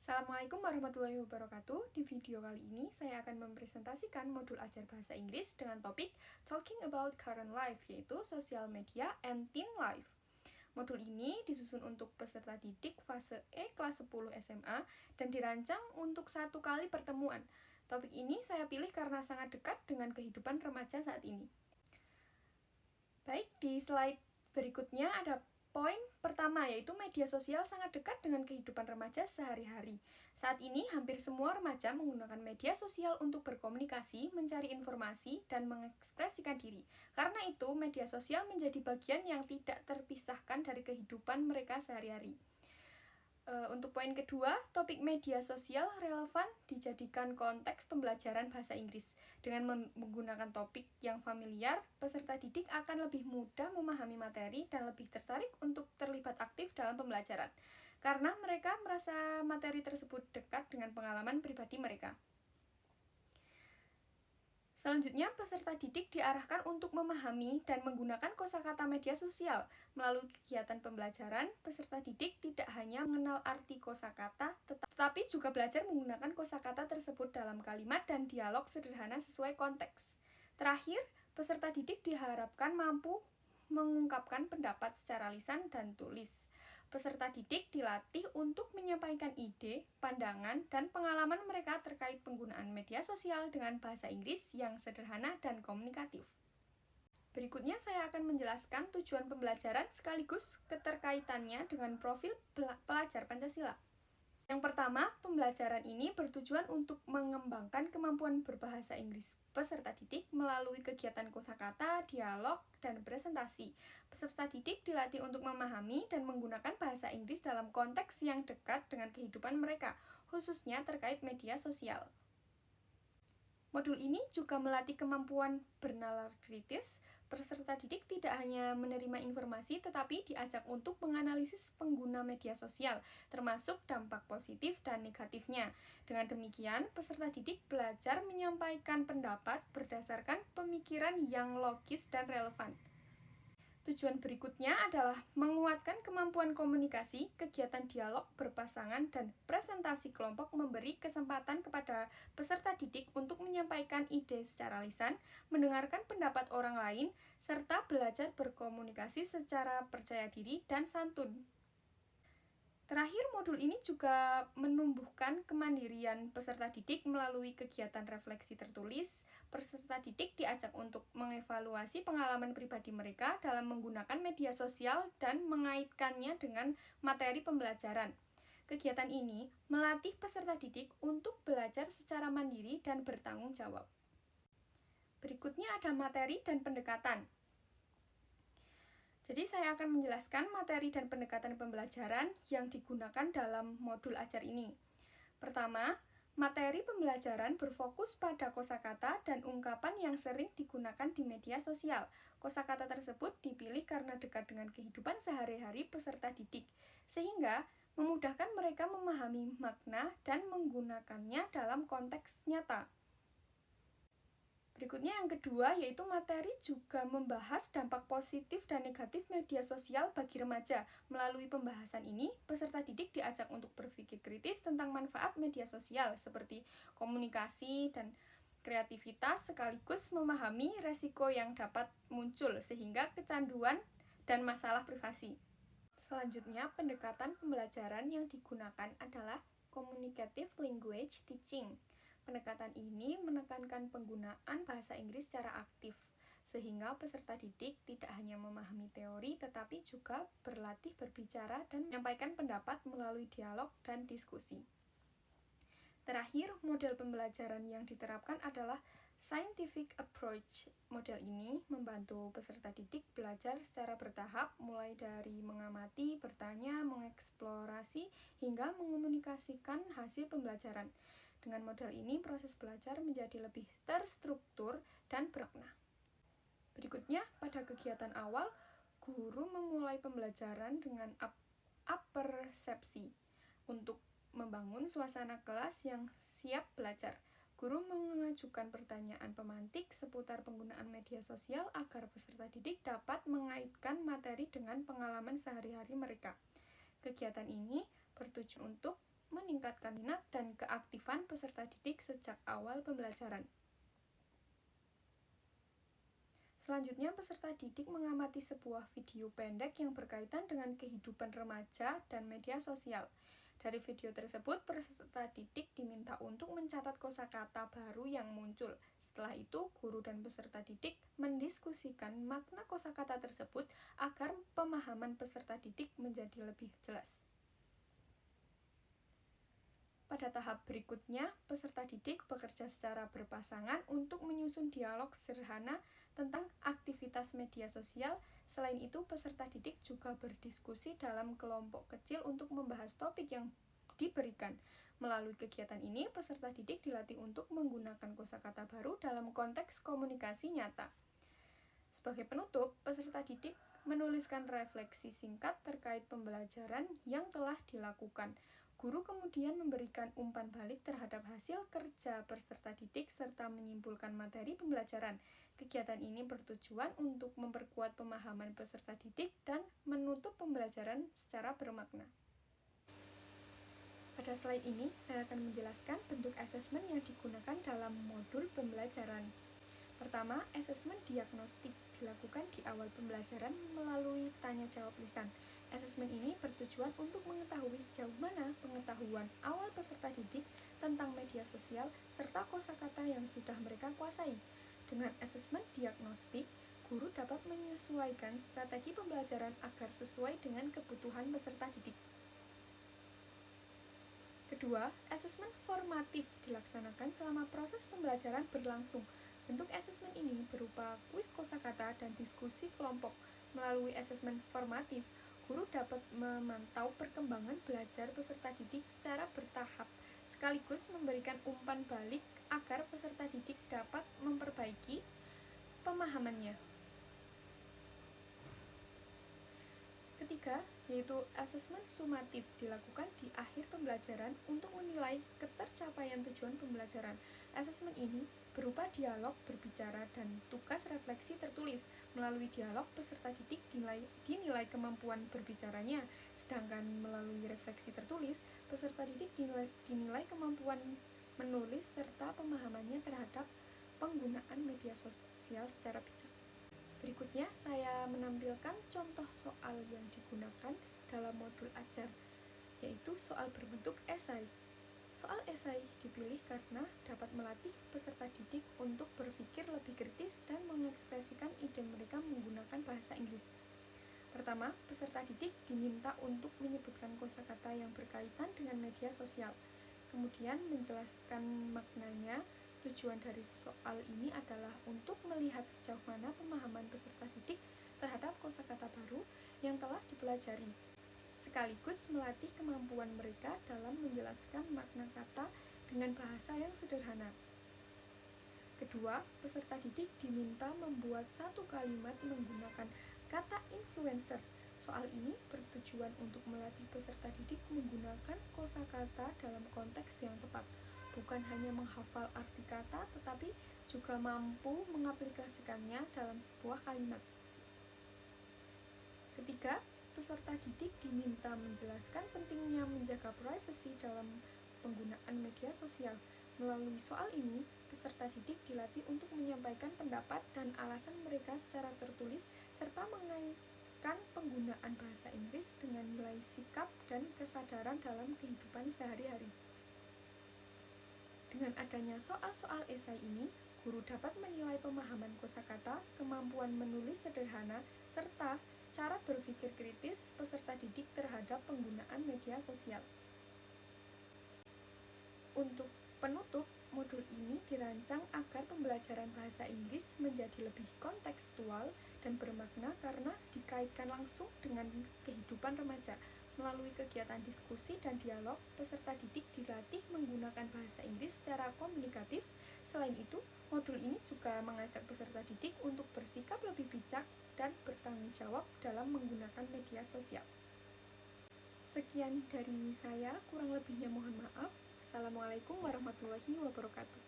Assalamualaikum warahmatullahi wabarakatuh. Di video kali ini saya akan mempresentasikan modul ajar bahasa Inggris dengan topik Talking About Current Life, yaitu Social Media and Teen Life. Modul ini disusun untuk peserta didik fase E kelas 10 SMA dan dirancang untuk 1 kali pertemuan. Topik ini saya pilih karena sangat dekat dengan kehidupan remaja saat ini. Baik, di slide berikutnya ada poin pertama, yaitu media sosial sangat dekat dengan kehidupan remaja sehari-hari. Saat ini, hampir semua remaja menggunakan media sosial untuk berkomunikasi, mencari informasi, dan mengekspresikan diri. Karena itu, media sosial menjadi bagian yang tidak terpisahkan dari kehidupan mereka sehari-hari. Untuk poin kedua, topik media sosial relevan dijadikan konteks pembelajaran bahasa Inggris. Dengan menggunakan topik yang familiar, peserta didik akan lebih mudah memahami materi dan lebih tertarik untuk terlibat aktif dalam pembelajaran, karena mereka merasa materi tersebut dekat dengan pengalaman pribadi mereka. Selanjutnya, peserta didik diarahkan untuk memahami dan menggunakan kosakata media sosial. Melalui kegiatan pembelajaran, peserta didik tidak hanya mengenal arti kosakata, tetapi juga belajar menggunakan kosakata tersebut dalam kalimat dan dialog sederhana sesuai konteks. Terakhir, peserta didik diharapkan mampu mengungkapkan pendapat secara lisan dan tulis. Peserta didik dilatih untuk menyampaikan ide, pandangan, dan pengalaman mereka terkait penggunaan media sosial dengan bahasa Inggris yang sederhana dan komunikatif. Berikutnya saya akan menjelaskan tujuan pembelajaran sekaligus keterkaitannya dengan profil pelajar Pancasila. Yang pertama, pembelajaran ini bertujuan untuk mengembangkan kemampuan berbahasa Inggris peserta didik melalui kegiatan kosakata, dialog, dan presentasi. Peserta didik dilatih untuk memahami dan menggunakan bahasa Inggris dalam konteks yang dekat dengan kehidupan mereka, khususnya terkait media sosial. Modul ini juga melatih kemampuan bernalar kritis. Peserta didik tidak hanya menerima informasi, tetapi diajak untuk menganalisis pengguna media sosial, termasuk dampak positif dan negatifnya. Dengan demikian, peserta didik belajar menyampaikan pendapat berdasarkan pemikiran yang logis dan relevan. Tujuan berikutnya adalah menguatkan kemampuan komunikasi. Kegiatan dialog berpasangan dan presentasi kelompok memberi kesempatan kepada peserta didik untuk menyampaikan ide secara lisan, mendengarkan pendapat orang lain, serta belajar berkomunikasi secara percaya diri dan santun. Terakhir, modul ini juga menumbuhkan kemandirian peserta didik melalui kegiatan refleksi tertulis. Peserta didik diajak untuk mengevaluasi pengalaman pribadi mereka dalam menggunakan media sosial dan mengaitkannya dengan materi pembelajaran. Kegiatan ini melatih peserta didik untuk belajar secara mandiri dan bertanggung jawab. Berikutnya ada materi dan pendekatan. Jadi saya akan menjelaskan materi dan pendekatan pembelajaran yang digunakan dalam modul ajar ini. Pertama, materi pembelajaran berfokus pada kosakata dan ungkapan yang sering digunakan di media sosial. Kosakata tersebut dipilih karena dekat dengan kehidupan sehari-hari peserta didik, sehingga memudahkan mereka memahami makna dan menggunakannya dalam konteks nyata. Berikutnya yang kedua, yaitu materi juga membahas dampak positif dan negatif media sosial bagi remaja. Melalui pembahasan ini, peserta didik diajak untuk berpikir kritis tentang manfaat media sosial seperti komunikasi dan kreativitas, sekaligus memahami resiko yang dapat muncul sehingga kecanduan dan masalah privasi. Selanjutnya, pendekatan pembelajaran yang digunakan adalah communicative language teaching. Pendekatan ini menekankan penggunaan bahasa Inggris secara aktif, sehingga peserta didik tidak hanya memahami teori, tetapi juga berlatih berbicara dan menyampaikan pendapat melalui dialog dan diskusi. Terakhir, model pembelajaran yang diterapkan adalah scientific approach. Model ini membantu peserta didik belajar secara bertahap, mulai dari mengamati, bertanya, mengeksplorasi, hingga mengomunikasikan hasil pembelajaran. Dengan model ini, proses belajar menjadi lebih terstruktur dan bermakna. Berikutnya, pada kegiatan awal, guru memulai pembelajaran dengan apersepsi untuk membangun suasana kelas yang siap belajar. Guru mengajukan pertanyaan pemantik seputar penggunaan media sosial agar peserta didik dapat mengaitkan materi dengan pengalaman sehari-hari mereka. Kegiatan ini bertujuan untuk meningkatkan meningkatkan minat dan keaktifan peserta didik sejak awal pembelajaran. Selanjutnya, peserta didik mengamati sebuah video pendek yang berkaitan dengan kehidupan remaja dan media sosial. Dari video tersebut, peserta didik diminta untuk mencatat kosakata baru yang muncul. Setelah itu, guru dan peserta didik mendiskusikan makna kosakata tersebut agar pemahaman peserta didik menjadi lebih jelas. Pada tahap berikutnya, peserta didik bekerja secara berpasangan untuk menyusun dialog sederhana tentang aktivitas media sosial. Selain itu, peserta didik juga berdiskusi dalam kelompok kecil untuk membahas topik yang diberikan. Melalui kegiatan ini, peserta didik dilatih untuk menggunakan kosakata baru dalam konteks komunikasi nyata. Sebagai penutup, peserta didik menuliskan refleksi singkat terkait pembelajaran yang telah dilakukan. Guru kemudian memberikan umpan balik terhadap hasil kerja peserta didik serta menyimpulkan materi pembelajaran. Kegiatan ini bertujuan untuk memperkuat pemahaman peserta didik dan menutup pembelajaran secara bermakna. Pada slide ini, saya akan menjelaskan bentuk asesmen yang digunakan dalam modul pembelajaran. Pertama, asesmen diagnostik dilakukan di awal pembelajaran melalui tanya jawab lisan. Asesmen ini bertujuan untuk mengetahui sejauh mana pengetahuan awal peserta didik tentang media sosial serta kosakata yang sudah mereka kuasai. Dengan asesmen diagnostik, guru dapat menyesuaikan strategi pembelajaran agar sesuai dengan kebutuhan peserta didik. Kedua, asesmen formatif dilaksanakan selama proses pembelajaran berlangsung. Bentuk asesmen ini berupa kuis kosakata dan diskusi kelompok. Melalui asesmen formatif, guru dapat memantau perkembangan belajar peserta didik secara bertahap, sekaligus memberikan umpan balik agar peserta didik dapat memperbaiki pemahamannya. Ketiga, yaitu asesmen sumatif dilakukan di akhir pembelajaran untuk menilai ketercapaian tujuan pembelajaran. Asesmen ini berupa dialog berbicara dan tugas refleksi tertulis. Melalui dialog, peserta didik dinilai kemampuan berbicaranya, sedangkan melalui refleksi tertulis, peserta didik dinilai kemampuan menulis serta pemahamannya terhadap penggunaan media sosial secara bijak. Berikutnya, saya menampilkan contoh soal yang digunakan dalam modul ajar, yaitu soal berbentuk esai. Soal esai dipilih karena dapat melatih peserta didik untuk berpikir lebih kritis dan mengekspresikan ide mereka menggunakan bahasa Inggris. Pertama, peserta didik diminta untuk menyebutkan kosakata yang berkaitan dengan media sosial, kemudian menjelaskan maknanya. Tujuan dari soal ini adalah untuk melihat sejauh mana pemahaman peserta didik terhadap kosakata baru yang telah dipelajari, sekaligus melatih kemampuan mereka dalam menjelaskan makna kata dengan bahasa yang sederhana. Kedua, peserta didik diminta membuat satu kalimat menggunakan kata influencer. Soal ini bertujuan untuk melatih peserta didik menggunakan kosakata dalam konteks yang tepat, bukan hanya menghafal arti kata, tetapi juga mampu mengaplikasikannya dalam sebuah kalimat. Ketiga, peserta didik diminta menjelaskan pentingnya menjaga privasi dalam penggunaan media sosial. Melalui soal ini, peserta didik dilatih untuk menyampaikan pendapat dan alasan mereka secara tertulis, serta mengaitkan penggunaan bahasa Inggris dengan nilai sikap dan kesadaran dalam kehidupan sehari-hari. Dengan adanya soal-soal esai ini, guru dapat menilai pemahaman kosakata, kemampuan menulis sederhana, serta cara berpikir kritis peserta didik terhadap penggunaan media sosial. Untuk penutup, modul ini dirancang agar pembelajaran bahasa Inggris menjadi lebih kontekstual dan bermakna karena dikaitkan langsung dengan kehidupan remaja. Melalui kegiatan diskusi dan dialog, peserta didik dilatih menggunakan bahasa Inggris secara komunikatif. Selain itu, modul ini juga mengajak peserta didik untuk bersikap lebih bijak dan bertanggung jawab dalam menggunakan media sosial. Sekian dari saya, kurang lebihnya mohon maaf. Assalamualaikum warahmatullahi wabarakatuh.